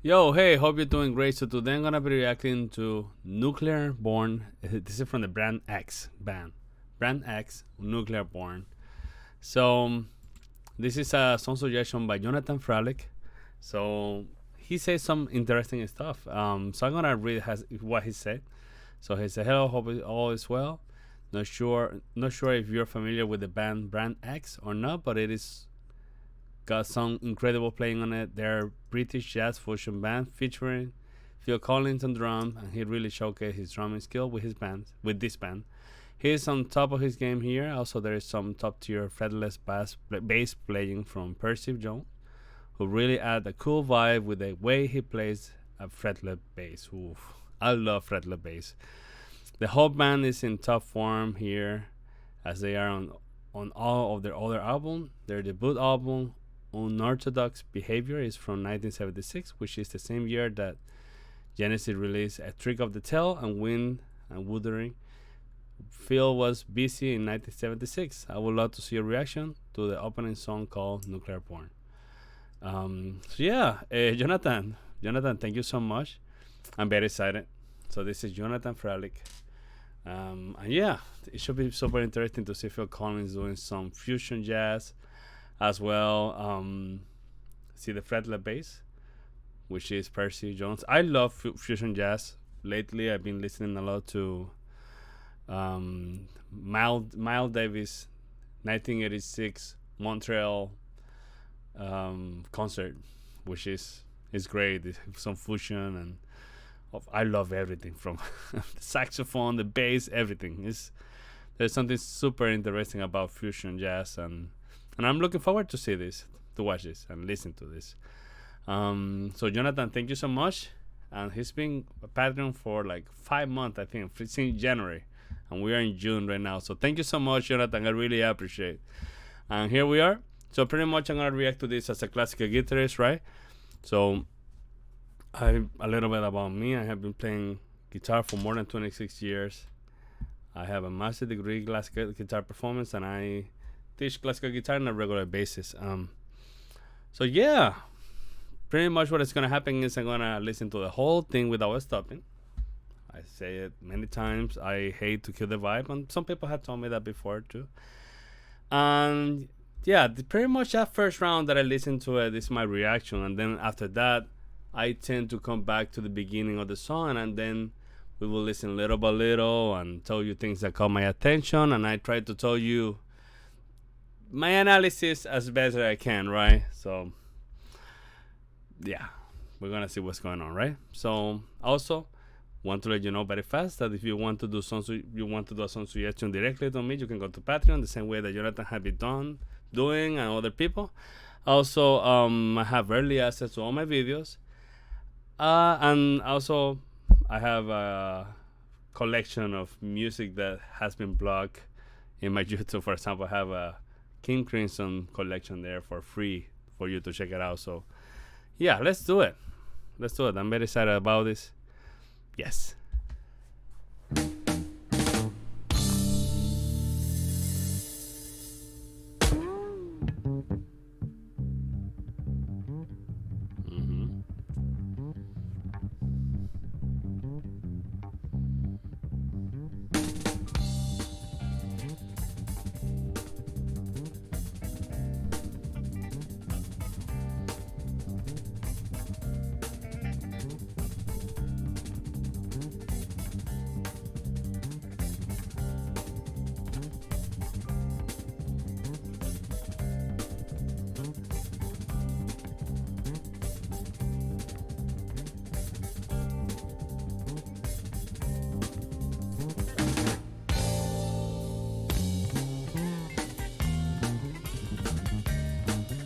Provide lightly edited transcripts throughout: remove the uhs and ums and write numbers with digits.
Yo, hey, hope you're doing great. So today I'm gonna be reacting to Nuclear Born. This is from the Brand X band. Brand X, Nuclear Born. So this is a song suggestion by Jonathan Fralick. So he says some interesting stuff. So I'm gonna read what he said. So he said, "Hello, hope all is well. Not sure if you're familiar with the band Brand X or not, but it is got some incredible playing on it. They're British jazz fusion band featuring Phil Collins on drum, and he really showcased his drumming skill with this band. He is on top of his game here. Also, there is some top tier fretless bass playing from Percy Jones, who really add a cool vibe with the way he plays a fretless bass. Oof, I love fretless bass. The whole band is in top form here, as they are on all of their other albums. Their debut album, Unorthodox Behavior, is from 1976, which is the same year that Genesis released A Trick of the Tail and Wind and Wuthering. Phil was busy in 1976. I would love to see a reaction to the opening song called Nuclear Born. Jonathan, thank you so much. I'm very excited. So this is Jonathan Fralick. And yeah, it should be super interesting to see Phil Collins doing some fusion jazz as well. See the fretless bass, which is Percy Jones. I love fusion jazz. Lately, I've been listening a lot to Miles Davis 1986 Montreal concert, which is great. Some fusion and I love everything from the saxophone, the bass, everything. There's something super interesting about fusion jazz, and I'm looking forward to watch this and listen to this. So Jonathan, thank you so much. And he's been a Patreon for like 5 months, I think, since January, and we are in June right now. So thank you so much, Jonathan. I really appreciate it. And here we are. So pretty much I'm gonna react to this as a classical guitarist, right? So a little bit about me. I have been playing guitar for more than 26 years. I have a master's degree in classical guitar performance, and I teach classical guitar on a regular basis. So yeah, pretty much what is gonna happen is I'm gonna listen to the whole thing without stopping. I say it many times. I hate to kill the vibe, and some people have told me that before too. And yeah, pretty much that first round that I listen to it is my reaction, and then after that, I tend to come back to the beginning of the song, and then we will listen little by little and tell you things that caught my attention, and I try to tell you my analysis as best as I can, right? So yeah, we're gonna see what's going on, right? So also want to let you know very fast that if you want to do a song suggestion directly to me, you can go to Patreon the same way that Jonathan have been doing and other people. Also, I have early access to all my videos. And also, I have a collection of music that has been blocked in my YouTube. For example, I have a King Crimson collection there for free for you to check it out. So, yeah, let's do it. I'm very excited about this. Yes.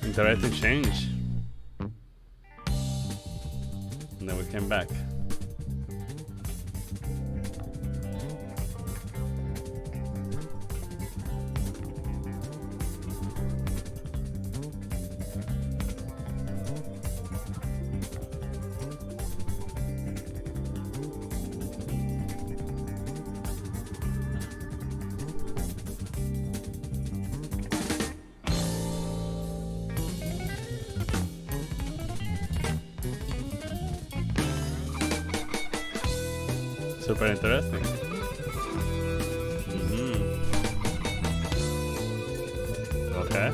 Interesting change. And then we came back. Super interesting. Okay.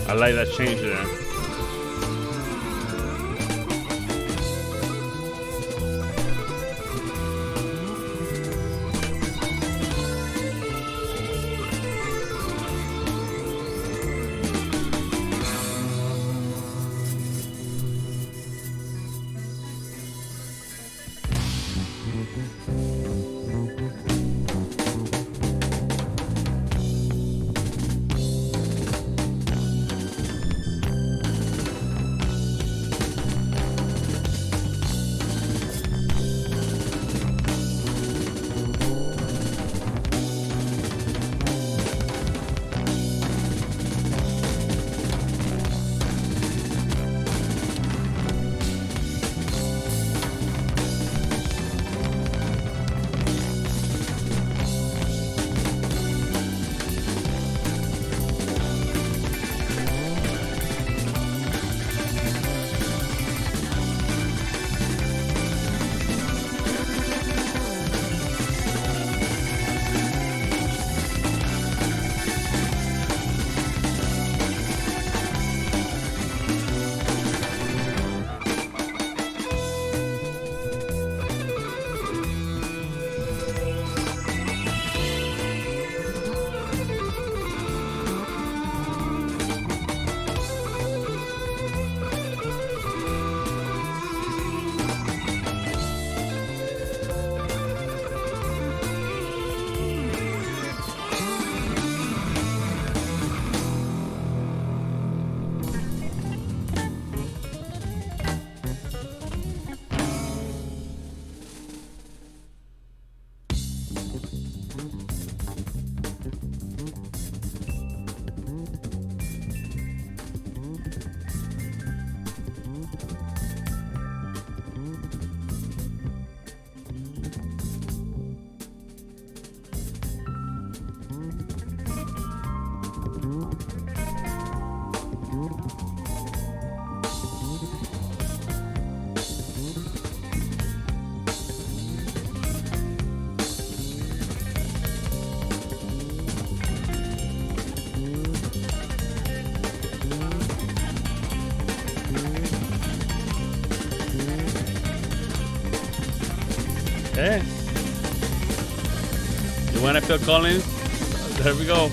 I like that change there. Hey, you want to Phil Collins? There we go.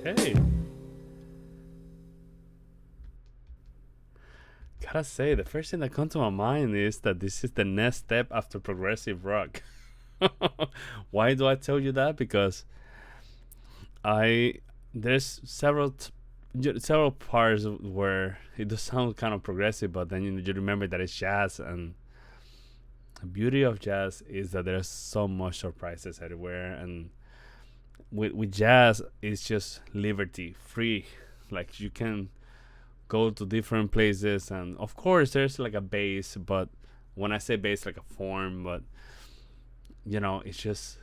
Okay. Gotta say, the first thing that comes to my mind is that this is the next step after progressive rock. Why do I tell you that? Because I there's several parts where it does sound kind of progressive, but then you remember that it's jazz, and the beauty of jazz is that there's so much surprises everywhere, and with jazz it's just liberty, free, like you can go to different places, and of course there's like a bass, but when I say bass, like a form, but it's just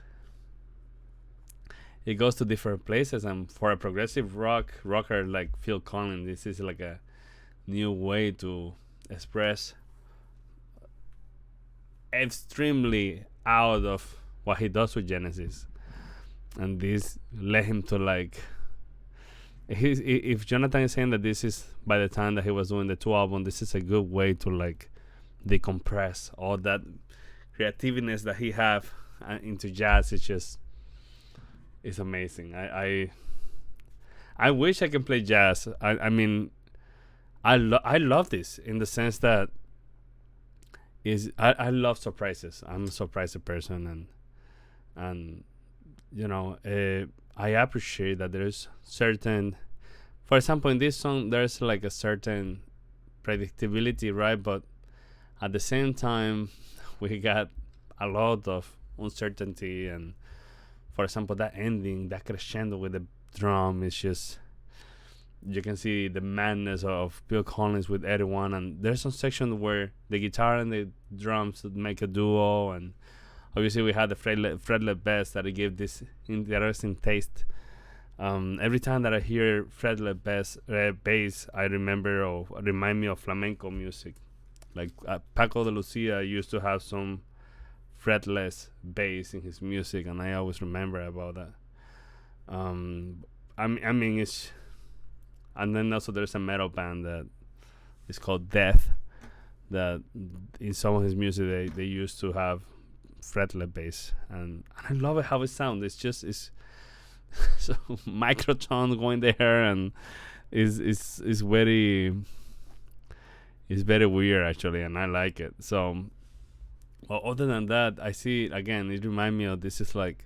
it goes to different places. And for a progressive rocker like Phil Collins, this is like a new way to express extremely out of what he does with Genesis. And this led him to like, if Jonathan is saying that this is by the time that he was doing the 2 albums, this is a good way to like decompress all that creativeness that he have into jazz. It's amazing. I wish I can play jazz. I mean, I love this in the sense that I love surprises. I'm a surprised person, and I appreciate that there's certain, for example, in this song there's like a certain predictability, right? But at the same time we got a lot of uncertainty. And for example, that ending, that crescendo with the drum is just, you can see the madness of Bill Collins with everyone. And there's some section where the guitar and the drums make a duo, and obviously we had the fretless bass that it gave this interesting taste. Every time that I hear fretless bass, I remember or remind me of flamenco music. Like Paco de Lucia used to have some fretless bass in his music, and I always remember about that. I mean, it's, and then also there's a metal band that is called Death, that in some of his music they used to have fretless bass, and I love it how it sounds. It's so microtone going there, and is very weird actually, and I like it. So, well, other than that, I see again, it reminds me of, this is like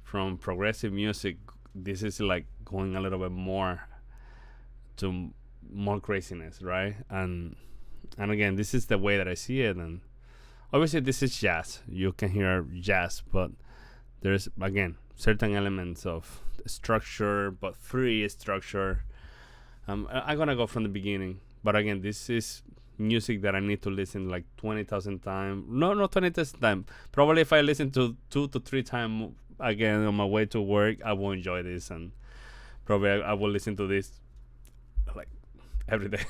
from progressive music, this is like going a little bit more to more craziness, right? And again, this is the way that I see it. And obviously this is jazz, you can hear jazz, but there's again certain elements of structure, but free structure. I'm gonna go from the beginning, but again, this is music that I need to listen like 20,000 times. No, not 20,000 times. Probably if I listen to 2 to 3 times again on my way to work, I will enjoy this, and probably I will listen to this like every day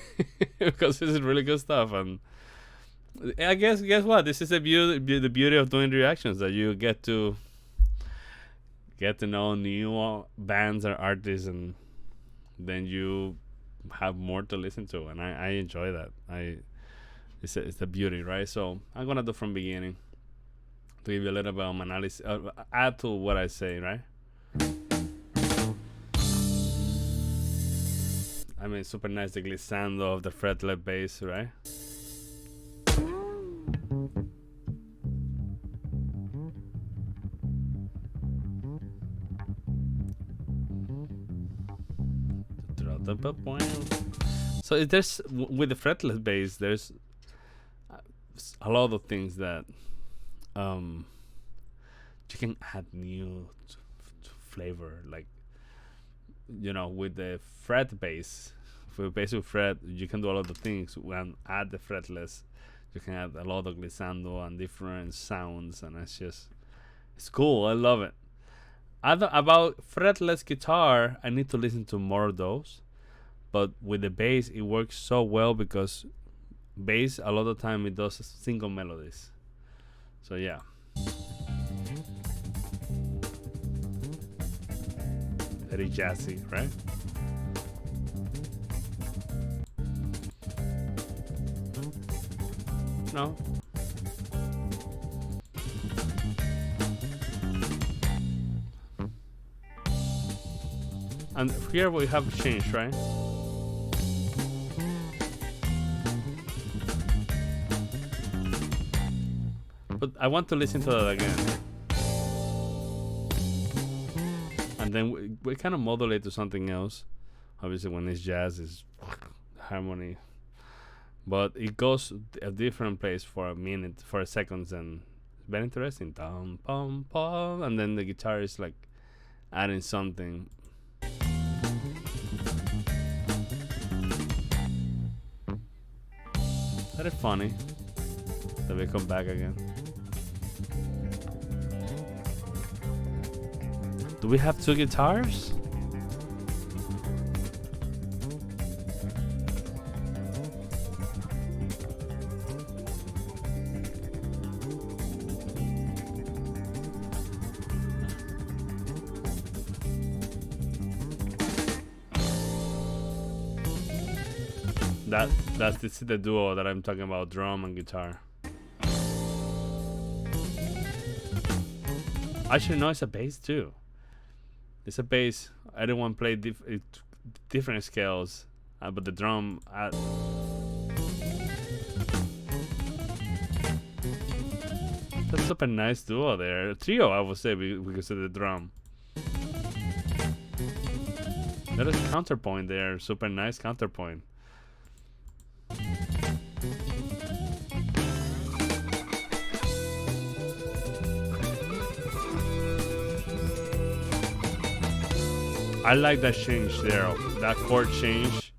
because this is really good stuff. And I guess what, this is the beauty of doing reactions, that you get to know new bands or artists, and then you have more to listen to, and I enjoy that. It's the beauty, right? So I'm gonna do from beginning to give you a little bit of analysis, add to what I say, right? I mean, super nice, the glissando of the fretless bass, right? So there's with the fretless bass, there's a lot of things that you can add new flavor, like with the fret bass. For bass with fret, you can do a lot of things. When add the fretless, you can add a lot of glissando and different sounds, and it's cool. I love it. About fretless guitar, I need to listen to more of those. But with the bass, it works so well because bass, a lot of time, it does single melodies. So yeah. Very jazzy, right? No. And here we have changed, right? But I want to listen to that again. and then we kind of modulate to something else. Obviously, when it's jazz, it's harmony, but it goes a different place for a minute, for a seconds, and it's very interesting. Dum, pum, pum, and then the guitar is like adding something. That is funny that we come back again. Do we have two guitars? That's the duo that I'm talking about, drum and guitar. Actually, no, it's a bass too. It's a bass. Everyone play different scales, but the drum. That's a super nice duo there. A trio, I would say, because of the drum. That is counterpoint there. Super nice counterpoint. I like that change there, that chord change.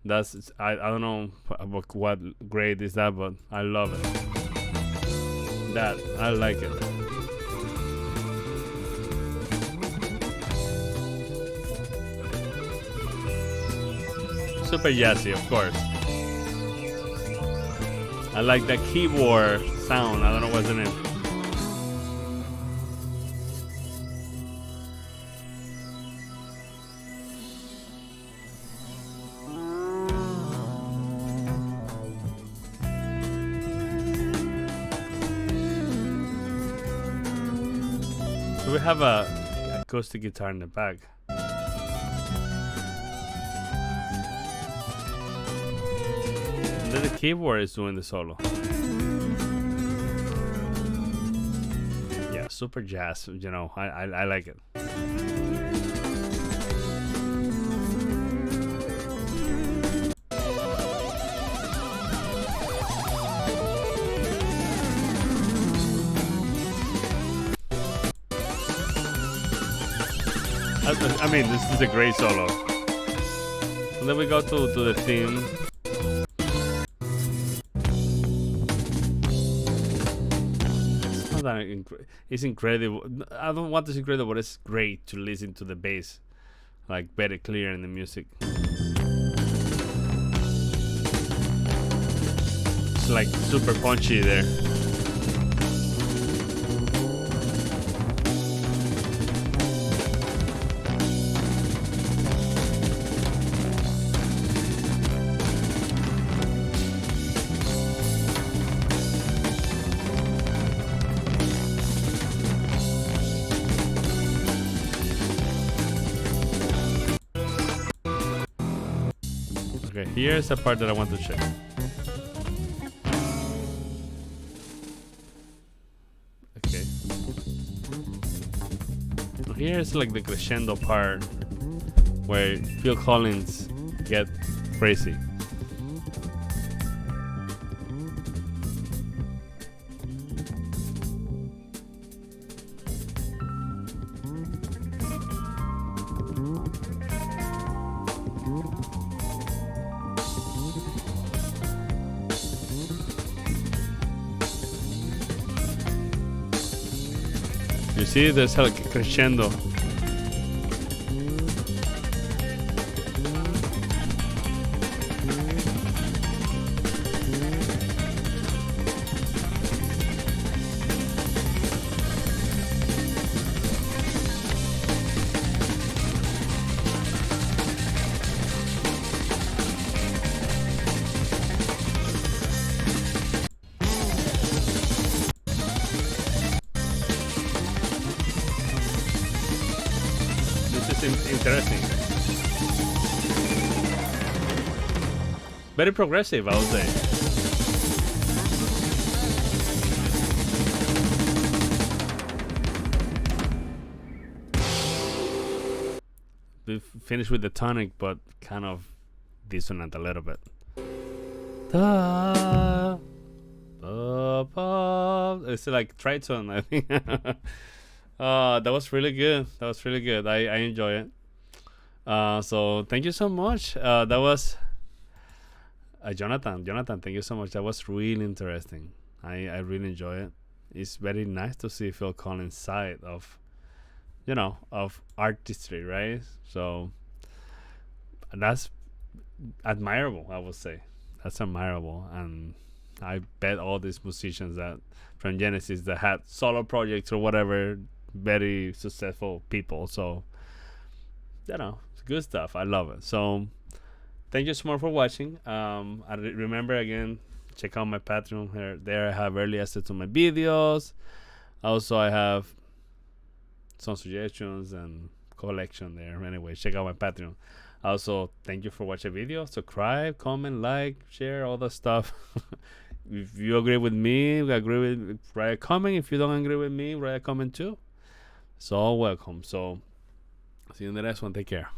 That's I don't know what grade is that, but I love it. That I like it. Super jazzy, of course. I like that keyboard sound. I don't know what's in it. So we have a acoustic guitar in the back. And then the keyboard is doing the solo. Yeah, super jazz, you know, I like it. I mean, this is a great solo. And then we go to the theme. It's not that it's incredible. I don't want to say incredible, but it's great to listen to the bass, like very clear in the music. It's like super punchy there. Okay, here's the part that I want to check. Okay. Here's like the crescendo part where Phil Collins get crazy. You see, there's like a crescendo. Interesting. Very progressive, I would say. we finished with the tonic, but kind of dissonant a little bit. Da, ba, ba. It's like tritone, I think. That was really good. That was really good. I enjoy it. So thank you so much. That was Jonathan. Jonathan, thank you so much. That was really interesting. I really enjoy it. It's very nice to see Phil Collins' side of, of artistry, right? So that's admirable, I would say. That's admirable. And I bet all these musicians that from Genesis that had solo projects or whatever, very successful people. So, it's good stuff. I love it. So, thank you so much for watching. Remember again, check out my Patreon. There I have early access to my videos. Also, I have some suggestions and collection there. Anyway, check out my Patreon. Also, thank you for watching the video. Subscribe, comment, like, share, all that stuff. If you agree with me, write a comment. If you don't agree with me, write a comment too. It's all welcome. So, see you in the next one. Take care.